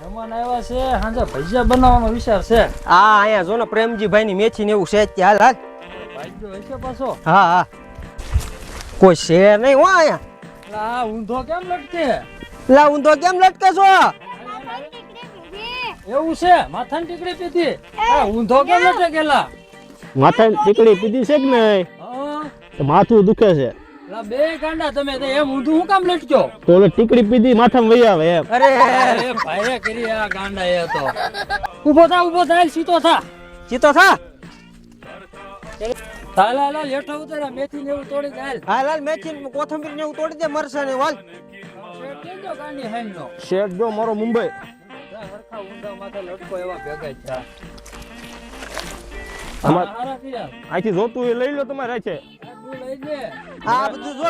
મહેમાન આવ્યા છે હાંજે ભજીયા બનાવવાનો વિચાર છે. આ અહીંયા જો ને પ્રેમજીભાઈ ની મેથી ને એવું છે જ હાલ હાલ. ભાગ્યો હશે પાછો. હા હા કોઈ છે નહીં હો અહીંયા. એટલે આ ઊંધો કેમ લટકે? લા ઊંધો કેમ લટકે છો? એવું છે માથાની ટીકડી પીધી. ઊંધો કેમ લટકેલા? માથાની ટીકડી પીધી છે કે નહીં હા તો માથું દુખે છે લા બે ગાંડા તમે તો એમ ઊંધું હું કામ લટક્યો? તો ઓલે ટીકડી પીધી માથામાં વહી આવે એમ. અરે એ ભાઈએ કરી આ ગાંડા એ તો. ઊભો થા સીધો થા. ચીતો થા. હાલ હાલ હાલ હેઠા ઉતરા મેથી ને એવું તોડી દે હાલ. હાલ હાલ મેથી ને કોથમીર ને એવું તોડી દે મરસા ને વાલ. કેજો ગાંડી હેંગનો. શેઠ જો મારો મુંબઈ. હરખા ઊંધા માથે લટકો એવા ભેગા છે. આમાં હારા થયા. અહીંથી જોતું એ લઈ લો તમારે છે. તું લઈ લે. આ બધું જો